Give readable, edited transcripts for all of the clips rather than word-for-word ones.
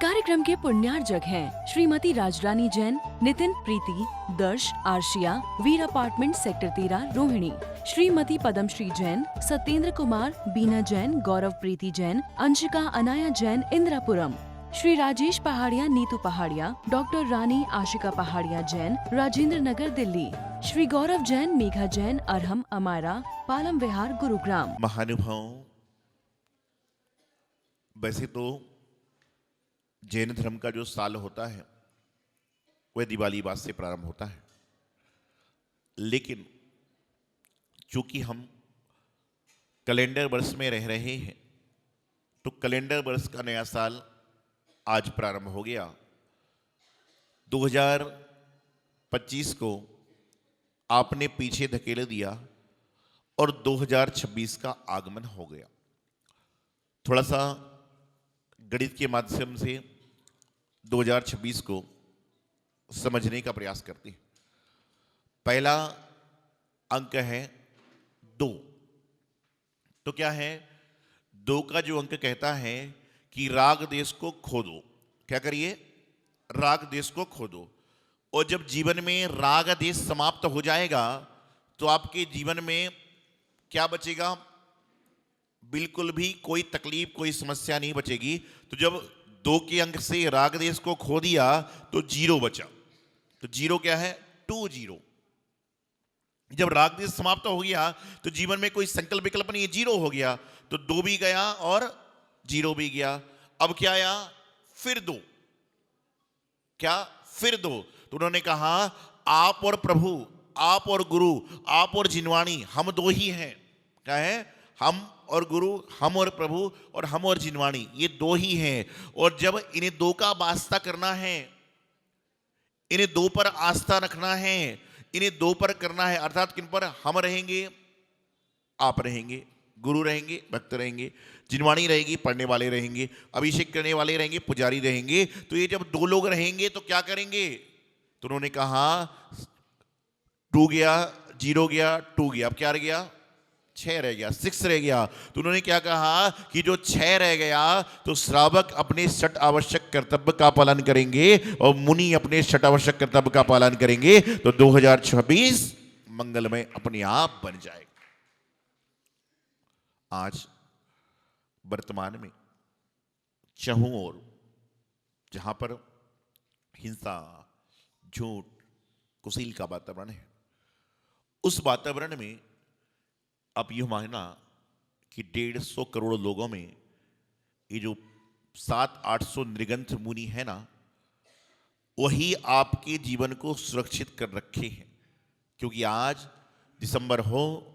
कार्यक्रम के पुण्यार्जक हैं श्रीमती राजरानी जैन, नितिन प्रीति, दर्श आर्शिया, वीर अपार्टमेंट सेक्टर 13 रोहिणी, श्रीमती पद्मश्री जैन, सत्येंद्र कुमार, बीना जैन, गौरव प्रीति जैन, अंशिका अनाया जैन, इंदिरापुरम, श्री राजेश पहाड़िया, नीतू पहाड़िया, डॉक्टर रानी आशिका पहाड़िया जैन, राजेंद्र नगर दिल्ली, श्री गौरव जैन, मेघा जैन, अरहम अमारा, पालम विहार, गुरुग्राम। महानुभाव, वैसे तो जैन धर्म का जो साल होता है वह दिवाली बाद से प्रारंभ होता है, लेकिन चूंकि हम कैलेंडर वर्ष में रह रहे हैं तो कैलेंडर वर्ष का नया साल आज प्रारंभ हो गया। 2025 को आपने पीछे धकेल दिया और 2026 का आगमन हो गया। थोड़ा सा गणित के माध्यम से 2026 को समझने का प्रयास करते हैं। पहला अंक है 2। तो क्या है? 2 का जो अंक कहता है कि राग देश को खोदो। क्या करिए? राग देश को खोदो। और जब जीवन में राग देश समाप्त हो जाएगा तो आपके जीवन में क्या बचेगा? बिल्कुल भी कोई तकलीफ, कोई समस्या नहीं बचेगी। तो जब 2 के अंक से राग देश को खो दिया तो 0 बचा। तो 0 क्या है? 20। जब राग देश समाप्त हो गया तो जीवन में कोई संकल्प विकल्प नहीं है, 0 हो गया। तो 2 भी गया और 0 भी गया। अब क्या आया? फिर 2। क्या? फिर 2। तो उन्होंने कहा आप और प्रभु, आप और गुरु, आप और जिनवाणी, हम 2 ही हैं। क्या है? हम और गुरु, हम और प्रभु और हम और जिनवाणी, ये 2 ही हैं। और जब इन्हें 2 का वास्ता करना है, इन्हें 2 पर आस्था रखना है, इन्हें 2 पर करना है, अर्थात किन पर? हम रहेंगे, आप रहेंगे, गुरु रहेंगे, भक्त रहेंगे, जिनवाणी रहेगी, पढ़ने वाले रहेंगे, अभिषेक करने वाले रहेंगे, पुजारी रहेंगे। तो ये जब 2 लोग रहेंगे तो क्या करेंगे? तो उन्होंने कहा 2 गया, 0 गया, 2 गया, अब क्या रह गया? 6 रह गया, 6 रह गया। तो उन्होंने क्या कहा कि जो 6 रह गया तो श्रावक अपने 6 आवश्यक कर्तव्य का पालन करेंगे और मुनि अपने 6 आवश्यक कर्तव्य का पालन करेंगे। तो 2026 मंगलमय अपने आप बन जाएगा। आज वर्तमान में चारों ओर जहां पर हिंसा, झूठ, कुशील का वातावरण है, उस वातावरण में आप यह मानना कि 150 करोड़ लोगों में ये जो 700-800 नृगंथ मुनि है ना, वही आपके जीवन को सुरक्षित कर रखे हैं। क्योंकि आज दिसंबर हो,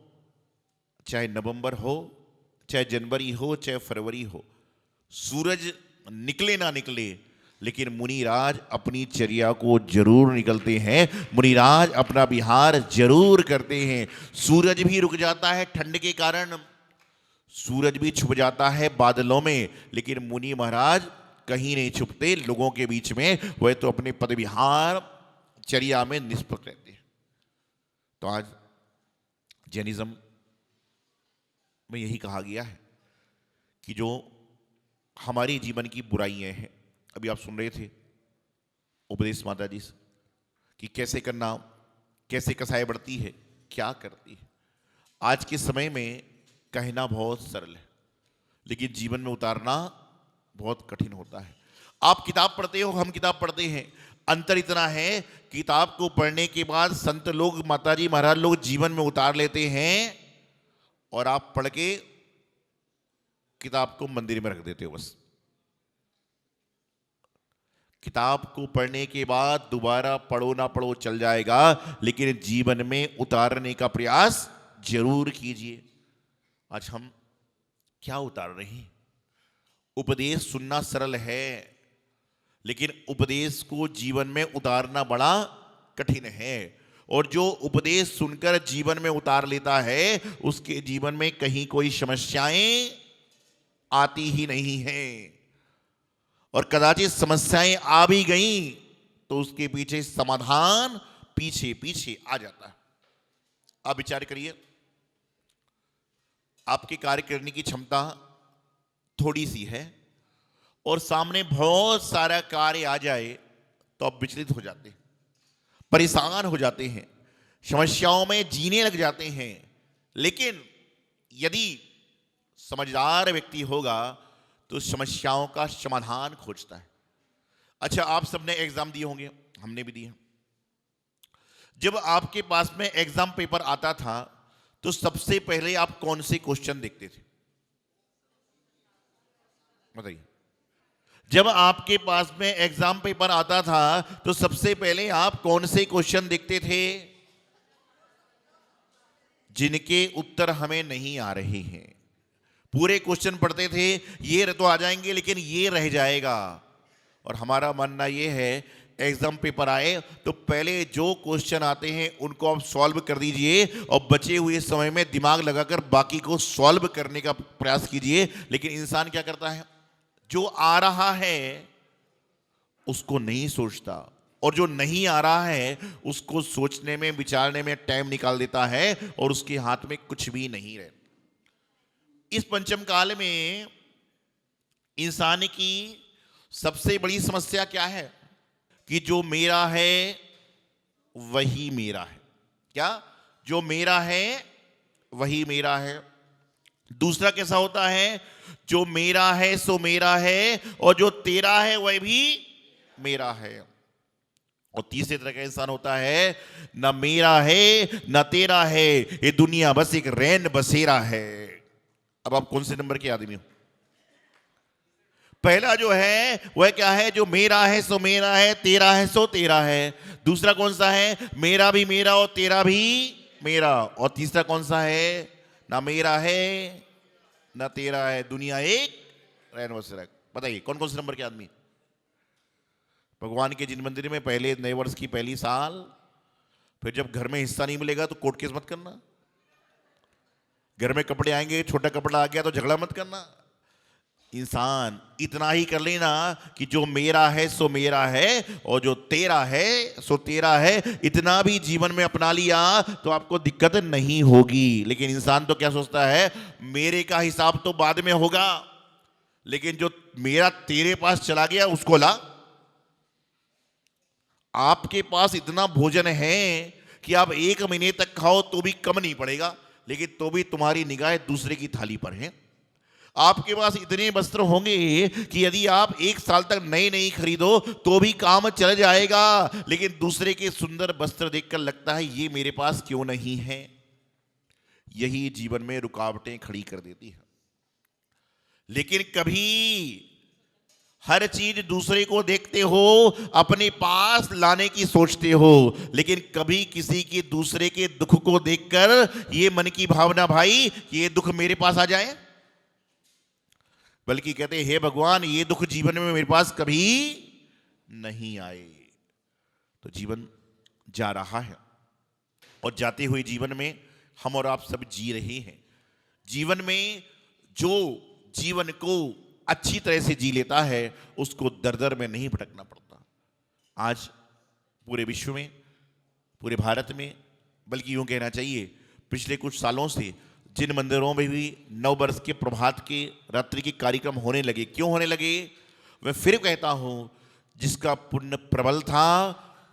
चाहे नवंबर हो, चाहे जनवरी हो, चाहे फरवरी हो, सूरज निकले ना निकले, लेकिन मुनिराज अपनी चर्या को जरूर निकलते हैं, मुनिराज अपना विहार जरूर करते हैं। सूरज भी रुक जाता है ठंड के कारण, सूरज भी छुप जाता है बादलों में, लेकिन मुनि महाराज कहीं नहीं छुपते लोगों के बीच में, वह तो अपने पद विहार चर्या में निष्पक्ष रहते हैं। तो आज जैनिज्म में यही कहा गया है कि जो हमारे जीवन की बुराइयां हैं, अभी आप सुन रहे थे उपदेश माता जी से कि कैसे करना, कैसे कसाई बढ़ती है, क्या करती है। आज के समय में कहना बहुत सरल है, लेकिन जीवन में उतारना बहुत कठिन होता है। आप किताब पढ़ते हो, हम किताब पढ़ते हैं, अंतर इतना है किताब को पढ़ने के बाद संत लोग, माताजी महाराज लोग जीवन में उतार लेते हैं और आप पढ़ के किताब को मंदिर में रख देते हो। बस किताब को पढ़ने के बाद दोबारा पढ़ो ना पढ़ो चल जाएगा, लेकिन जीवन में उतारने का प्रयास जरूर कीजिए। आज हम क्या उतार रहे हैं? उपदेश सुनना सरल है, लेकिन उपदेश को जीवन में उतारना बड़ा कठिन है। और जो उपदेश सुनकर जीवन में उतार लेता है उसके जीवन में कहीं कोई समस्याएं आती ही नहीं हैं, और कदाचित समस्याएं आ भी गई तो उसके पीछे समाधान पीछे पीछे आ जाता है। आप विचार करिए, आपके कार्य करने की क्षमता थोड़ी सी है और सामने बहुत सारा कार्य आ जाए तो आप विचलित हो जाते हैं, परेशान हो जाते हैं, समस्याओं में जीने लग जाते हैं। लेकिन यदि समझदार व्यक्ति होगा तो समस्याओं का समाधान खोजता है। अच्छा, आप सबने एग्जाम दिए होंगे, हमने भी दिए। जब आपके पास में एग्जाम पेपर आता था तो सबसे पहले आप कौन से क्वेश्चन देखते थे? बताइए। जब आपके पास में एग्जाम पेपर आता था तो सबसे पहले आप कौन से क्वेश्चन देखते थे? जिनके उत्तर हमें नहीं आ रहे हैं। पूरे क्वेश्चन पढ़ते थे, ये तो आ जाएंगे लेकिन ये रह जाएगा। और हमारा मानना ये है, एग्जाम पेपर आए तो पहले जो क्वेश्चन आते हैं उनको आप सॉल्व कर दीजिए और बचे हुए समय में दिमाग लगाकर बाकी को सॉल्व करने का प्रयास कीजिए। लेकिन इंसान क्या करता है? जो आ रहा है उसको नहीं सोचता, और जो नहीं आ रहा है उसको सोचने में, विचारने में टाइम निकाल देता है और उसके हाथ में कुछ भी नहीं रहे। इस पंचम काल में इंसान की सबसे बड़ी समस्या क्या है? कि जो मेरा है वही मेरा है। क्या? जो मेरा है वही मेरा है। दूसरा कैसा होता है? जो मेरा है सो मेरा है, और जो तेरा है वह भी मेरा है। और तीसरे तरह का इंसान होता है, न मेरा है न तेरा है, ये दुनिया बस एक रैन बसेरा है। अब आप कौन से नंबर के आदमी हो? पहला जो है वह क्या है? जो मेरा है सो मेरा है, तेरा है सो तेरा है। दूसरा कौन सा है? मेरा भी मेरा और तेरा भी मेरा। और तीसरा कौन सा है? ना मेरा है ना तेरा है, दुनिया एक रैन बसेरा। बताइए कौन कौन से नंबर के आदमी? भगवान के जिन मंदिर में पहले नए वर्ष की पहली साल, फिर जब घर में हिस्सा नहीं मिलेगा तो कोर्ट केस मत करना। घर में कपड़े आएंगे, छोटा कपड़ा आ गया तो झगड़ा मत करना। इंसान इतना ही कर लेना कि जो मेरा है सो मेरा है और जो तेरा है सो तेरा है, इतना भी जीवन में अपना लिया तो आपको दिक्कत नहीं होगी। लेकिन इंसान तो क्या सोचता है? मेरे का हिसाब तो बाद में होगा, लेकिन जो मेरा तेरे पास चला गया उसको ला। आपके पास इतना भोजन है कि आप 1 महीने तक खाओ तो भी कम नहीं पड़ेगा, लेकिन तो भी तुम्हारी निगाह दूसरे की थाली पर है। आपके पास इतने वस्त्र होंगे कि यदि आप 1 साल तक नए नहीं खरीदो तो भी काम चल जाएगा, लेकिन दूसरे के सुंदर वस्त्र देखकर लगता है ये मेरे पास क्यों नहीं है। यही जीवन में रुकावटें खड़ी कर देती है। लेकिन कभी हर चीज दूसरे को देखते हो, अपने पास लाने की सोचते हो, लेकिन कभी किसी के दूसरे के दुख को देखकर ये मन की भावना, भाई ये दुख मेरे पास आ जाए, बल्कि कहते हे भगवान ये दुख जीवन में मेरे पास कभी नहीं आए। तो जीवन जा रहा है और जाते हुए जीवन में हम और आप सब जी रहे हैं। जीवन में जो जीवन को अच्छी तरह से जी लेता है उसको दर दर में नहीं भटकना पड़ता। आज पूरे विश्व में, पूरे भारत में, बल्कि यूं कहना चाहिए पिछले कुछ सालों से जिन मंदिरों में भी नववर्ष के प्रभात के रात्रि के कार्यक्रम होने लगे, क्यों होने लगे? मैं फिर कहता हूं, जिसका पुण्य प्रबल था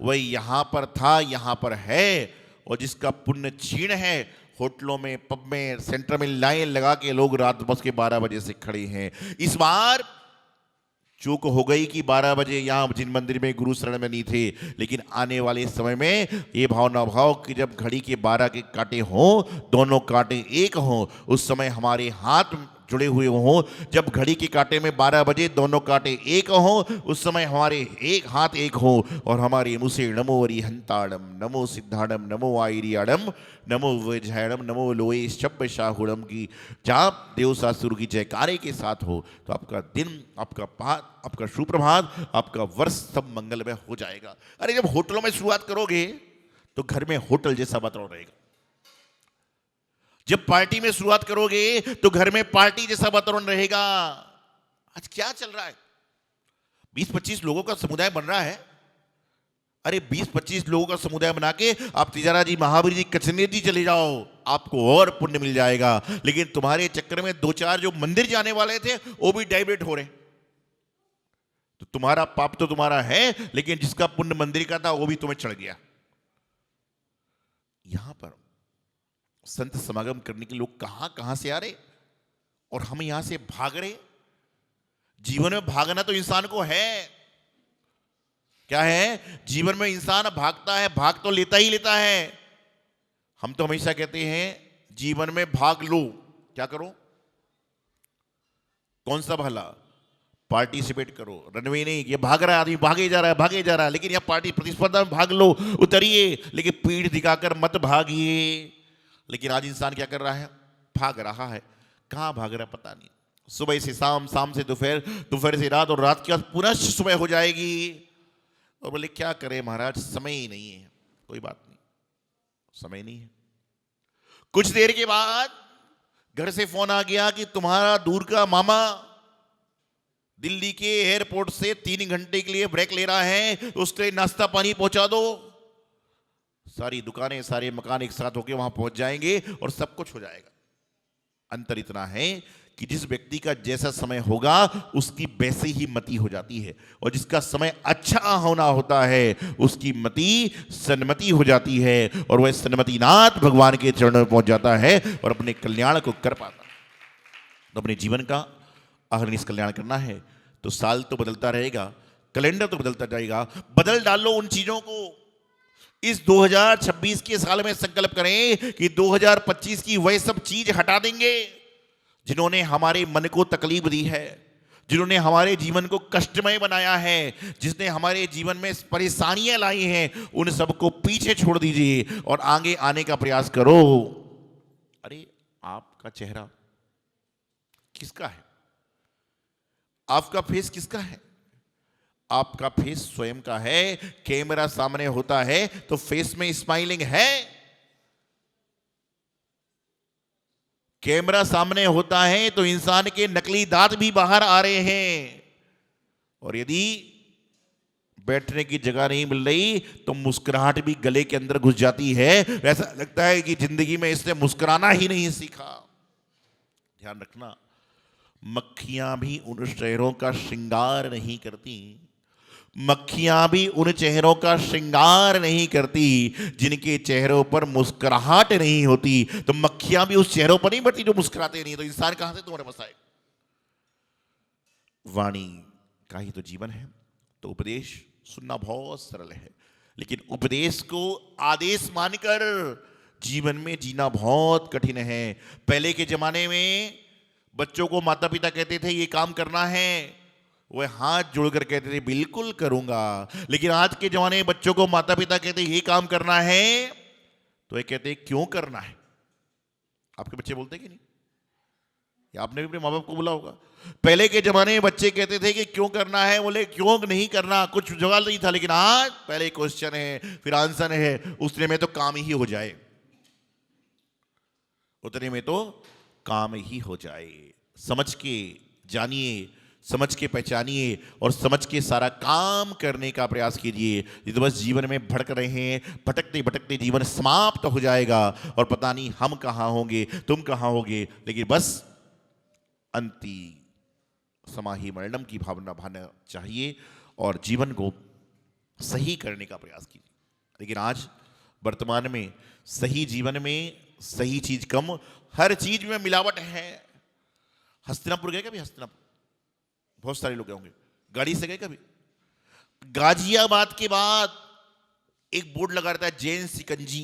वह यहां पर था, यहां पर है, और जिसका पुण्य क्षीण है होटलों में, पब में, सेंटर में लाइन लगा के लोग रात बस के 12 बजे से खड़े हैं। इस बार चूक हो गई कि 12 बजे यहां जिन मंदिर में गुरु शरण में नहीं थे, लेकिन आने वाले समय में ये भावना भाव कि जब घड़ी के 12 के कांटे हों, दोनों कांटे एक हों, उस समय हमारे हाथ जुड़े हुए हों। जब घड़ी के कांटे में 12 बजे दोनों कांटे एक हों, उस समय हमारे एक हाथ एक हो और हमारे मुँह से नमो अरिहंताड़म, नमो सिद्धाड़म, नमो आयरियाड़म, नमो वैझायणम, नमो लोए शब्द शाहुड़म की जाप देव शास्त्र की जयकारे के साथ हो तो आपका दिन, आपका पाठ, आपका सुप्रभात, आपका वर्ष सब मंगलमय हो जाएगा। अरे जब होटलों में शुरुआत करोगे तो घर में होटल जैसा वातावरण रहेगा। जब पार्टी में शुरुआत करोगे तो घर में पार्टी जैसा वातावरण रहेगा। आज क्या चल रहा है? 20-25 लोगों का समुदाय बन रहा है। अरे 20-25 लोगों का समुदाय बना के आप तिजारा जी, महावीर जी, कचनेर जी चले जाओ, आपको और पुण्य मिल जाएगा। लेकिन तुम्हारे चक्कर में 2-4 जो मंदिर जाने वाले थे वो भी डाइवर्ट हो रहे। तो तुम्हारा पाप तो तुम्हारा है, लेकिन जिसका पुण्य मंदिर का था वो भी तुम्हें चढ़ गया। यहां पर संत समागम करने के लोग कहां कहां से आ रहे और हम यहां से भाग रहे। जीवन में भागना तो इंसान को है। क्या है? जीवन में इंसान भागता है, भाग तो लेता ही लेता है। हम तो हमेशा कहते हैं जीवन में भाग लो। क्या करो? कौन सा भला? पार्टिसिपेट करो। रनवे नहीं, ये भाग रहा है आदमी, भागे जा रहा है, भागे जा रहा है, लेकिन यह पार्टी प्रतिस्पर्धा में भाग लो, उतरिए, लेकिन पीठ दिखाकर मत भागिए। लेकिन आज इंसान क्या कर रहा है? भाग रहा है। कहां भाग रहा है पता नहीं। सुबह से शाम, शाम से दोपहर, दोपहर से रात, और रात के बाद पुनः सुबह हो जाएगी। और बोले क्या करें महाराज, समय ही नहीं है। कोई बात नहीं, समय नहीं है। कुछ देर के बाद घर से फोन आ गया कि तुम्हारा दूर का मामा दिल्ली के एयरपोर्ट से 3 घंटे के लिए ब्रेक ले रहा है, तो उसके लिए नाश्ता पानी पहुंचा दो। सारी दुकानें, सारे मकान एक साथ होकर वहां पहुंच जाएंगे और सब कुछ हो जाएगा। अंतर इतना है कि जिस व्यक्ति का जैसा समय होगा उसकी वैसे ही मति हो जाती है, और जिसका समय अच्छा होना होता है उसकी मति सन्मति हो जाती है, और वह सन्मतिनाथ भगवान के चरणों में पहुंच जाता है और अपने कल्याण को कर पाता है। तो अपने जीवन का अहरनिश कल्याण करना है तो साल तो बदलता रहेगा, कैलेंडर तो बदलता जाएगा। बदल डालो उन चीजों को। इस 2026 के साल में संकल्प करें कि 2025 की वह सब चीज हटा देंगे जिन्होंने हमारे मन को तकलीफ दी है, जिन्होंने हमारे जीवन को कष्टमय बनाया है, जिसने हमारे जीवन में परेशानियां लाई हैं, उन सबको पीछे छोड़ दीजिए और आगे आने का प्रयास करो। अरे आपका चेहरा किसका है? आपका फेस किसका है? आपका फेस स्वयं का है। कैमरा सामने होता है तो फेस में स्माइलिंग है। कैमरा सामने होता है तो इंसान के नकली दांत भी बाहर आ रहे हैं, और यदि बैठने की जगह नहीं मिल रही तो मुस्कुराहट भी गले के अंदर घुस जाती है। ऐसा लगता है कि जिंदगी में इसने मुस्कुराना ही नहीं सीखा। ध्यान रखना, मक्खियां भी उन चेहरों का श्रृंगार नहीं करती, मक्खियां भी उन चेहरों का श्रृंगार नहीं करती जिनके चेहरों पर मुस्कुराहट नहीं होती। तो मक्खियां भी उस चेहरों पर नहीं बैठती जो मुस्कुराते नहीं। तो इंसान कहां से तुम्हारे पास आए? वाणी का ही तो जीवन है। तो उपदेश सुनना बहुत सरल है, लेकिन उपदेश को आदेश मानकर जीवन में जीना बहुत कठिन है। पहले के जमाने में बच्चों को माता पिता कहते थे ये काम करना है, वह हाथ जोड़कर कहते थे बिल्कुल करूंगा। लेकिन आज के जमाने में बच्चों को माता पिता कहते ये काम करना है तो ये कहते क्यों करना है। आपके बच्चे बोलते कि नहीं? या आपने भी अपने माँ बाप को बोला होगा। पहले के जमाने में बच्चे कहते थे कि क्यों करना है, बोले क्यों नहीं करना, कुछ जवाब नहीं था। लेकिन आज पहले क्वेश्चन है, फिर आंसर है, उतने में तो काम ही हो जाए, उतने में तो काम ही हो जाए। समझ के जानिए, समझ के पहचानिए और समझ के सारा काम करने का प्रयास कीजिए। ये तो बस जीवन में भटक रहे हैं, भटकते भटकते जीवन समाप्त हो जाएगा और पता नहीं हम कहाँ होंगे, तुम कहाँ होगे। लेकिन बस अंति समाहि मरणम की भावना भाना चाहिए और जीवन को सही करने का प्रयास कीजिए। लेकिन आज वर्तमान में सही जीवन में सही चीज कम, हर चीज में मिलावट है। हस्तिनापुर गए कभी? हस्तिनापुर बहुत सारे लोग गए होंगे, गाड़ी से गए कभी? गाजियाबाद के बाद एक बोर्ड लगा रहता है जैन सिकंजी,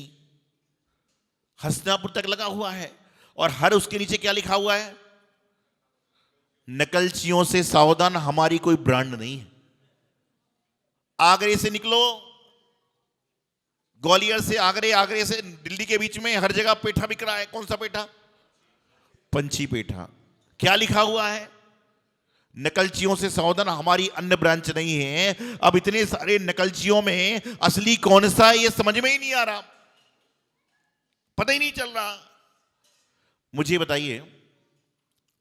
हस्तिनापुर तक लगा हुआ है, और हर उसके नीचे क्या लिखा हुआ है? नकलचियों से सावधान, हमारी कोई ब्रांड नहीं है। आगरे से निकलो, ग्वालियर से आगरे, आगरे से दिल्ली के बीच में हर जगह पेठा बिक रहा है। कौन सा पेठा? पंछी पेठा। क्या लिखा हुआ है? नकलचियों से सावधान, हमारी अन्य ब्रांच नहीं है। अब इतने सारे नकलचियों में असली कौन सा है ये समझ में ही नहीं आ रहा, पता ही नहीं चल रहा। मुझे बताइए,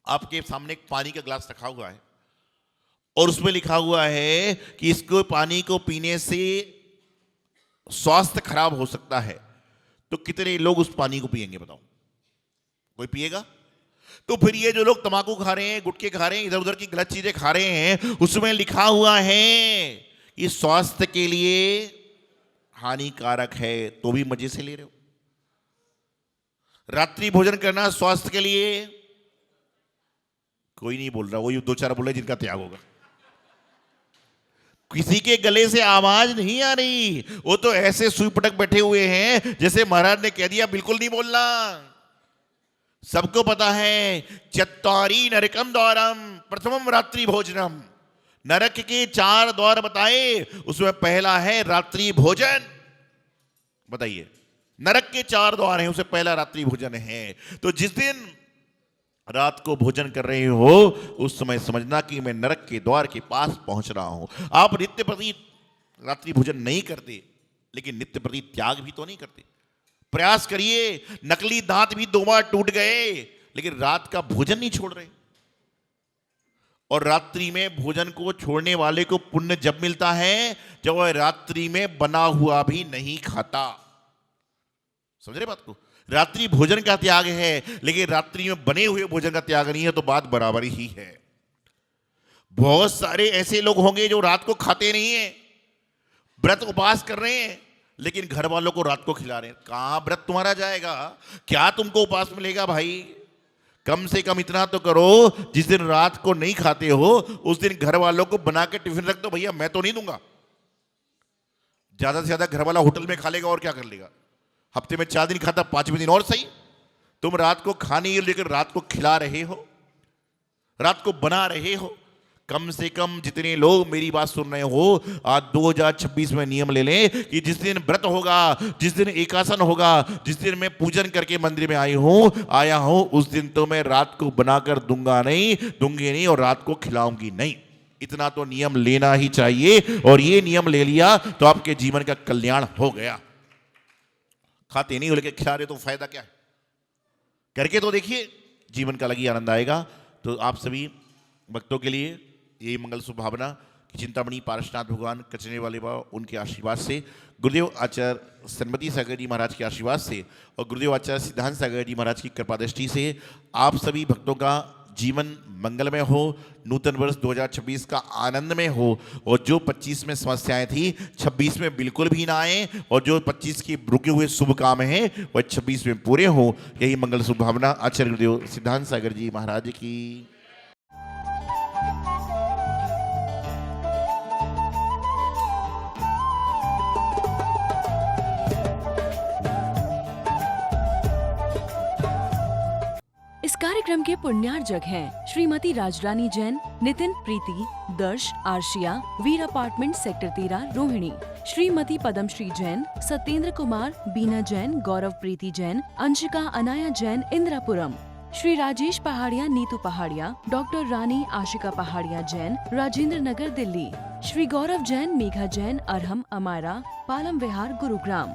आपके सामने एक पानी का ग्लास रखा हुआ है और उसमें लिखा हुआ है कि इसको पानी को पीने से स्वास्थ्य खराब हो सकता है, तो कितने लोग उस पानी को पिएंगे बताओ? कोई पिएगा? तो फिर ये जो लोग तंबाकू खा रहे हैं, गुटखे खा रहे हैं, इधर उधर की गलत चीजें खा रहे हैं, उसमें लिखा हुआ है कि स्वास्थ्य के लिए हानिकारक है, तो भी मजे से ले रहे हो। रात्रि भोजन करना स्वास्थ्य के लिए, कोई नहीं बोल रहा, वही दो चार बोल रहे जिनका त्याग होगा। किसी के गले से आवाज नहीं आ रही, वो तो ऐसे सुई पटक बैठे हुए हैं जैसे महाराज ने कह दिया बिल्कुल नहीं बोलना। सबको पता है चत्वारी नरकम द्वारम प्रथमम रात्रि भोजनम, नरक के 4 द्वार बताए, उसमें पहला है रात्रि भोजन। बताइए, नरक के 4 द्वार हैं, उससे पहला रात्रि भोजन है। तो जिस दिन रात को भोजन कर रहे हो उस समय समझना कि मैं नरक के द्वार के पास पहुंच रहा हूं। आप नित्य प्रति रात्रि भोजन नहीं करते, लेकिन नित्य प्रति त्याग भी तो नहीं करते। प्रयास करिए, नकली दांत भी 2 बार टूट गए, लेकिन रात का भोजन नहीं छोड़ रहे। और रात्रि में भोजन को छोड़ने वाले को पुण्य जब मिलता है जब वह रात्रि में बना हुआ भी नहीं खाता। समझ रहे बात को? रात्रि भोजन का त्याग है, लेकिन रात्रि में बने हुए भोजन का त्याग नहीं है, तो बात बराबर ही है। बहुत सारे ऐसे लोग होंगे जो रात को खाते नहीं है, व्रत उपवास कर रहे हैं, लेकिन घर वालों को रात को खिला रहे हैं। कहां व्रत तुम्हारा जाएगा? क्या तुमको उपवास मिलेगा भाई? कम से कम इतना तो करो, जिस दिन रात को नहीं खाते हो उस दिन घर वालों को बना के टिफिन रख दो। भैया मैं तो नहीं दूंगा। ज्यादा से ज्यादा घर वाला होटल में खा लेगा और क्या कर लेगा। हफ्ते में 4 दिन खाता, 5वें दिन और सही। तुम रात को खा नहीं, लेकिन रात को खिला रहे हो, रात को बना रहे हो। कम से कम जितने लोग मेरी बात सुन रहे हो, आज 2026 में नियम ले लें कि जिस दिन व्रत होगा, जिस दिन एकासन होगा, जिस दिन मैं पूजन करके मंदिर में आया हूं, उस दिन तो मैं रात को बनाकर दूंगी नहीं और रात को खिलाऊंगी नहीं। इतना तो नियम लेना ही चाहिए, और ये नियम ले लिया तो आपके जीवन का कल्याण हो गया। खाते नहीं हो लेके खिला रहे तो फायदा क्या है? करके तो देखिए, जीवन का अलग ही आनंद आएगा। तो आप सभी भक्तों के लिए यही मंगल शुभ भावना कि चिंतामणि पारसनाथ भगवान कचने वाले बाबा उनके आशीर्वाद से, गुरुदेव आचार्य सन्मति सागर जी महाराज के आशीर्वाद से और गुरुदेव आचार्य सिद्धांत सागर जी महाराज की कृपा दृष्टि से आप सभी भक्तों का जीवन मंगलमय हो, नूतन वर्ष 2026 का आनंदमय हो, और जो 25 में समस्याएं थी 26 में बिल्कुल भी ना आए, और जो 25 की रुके हुए शुभ काम हैं वह 26 में पूरे हो। यही मंगल शुभ भावना आचार्य गुरुदेव सिद्धांत सागर जी महाराज की। इस कार्यक्रम के पुण्यार्जक हैं श्रीमती राजरानी जैन, नितिन प्रीति, दर्श आर्शिया, वीर अपार्टमेंट सेक्टर 13 रोहिणी, श्रीमती पद्मश्री जैन, सत्येंद्र कुमार, बीना जैन, गौरव प्रीति जैन, अंशिका अनाया जैन, इंद्रापुरम, श्री राजेश पहाड़िया, नीतू पहाड़िया, डॉक्टर रानी आशिका पहाड़िया जैन, राजेंद्र नगर दिल्ली, श्री गौरव जैन, मेघा जैन, अरहम अमारा, पालम विहार, गुरुग्राम।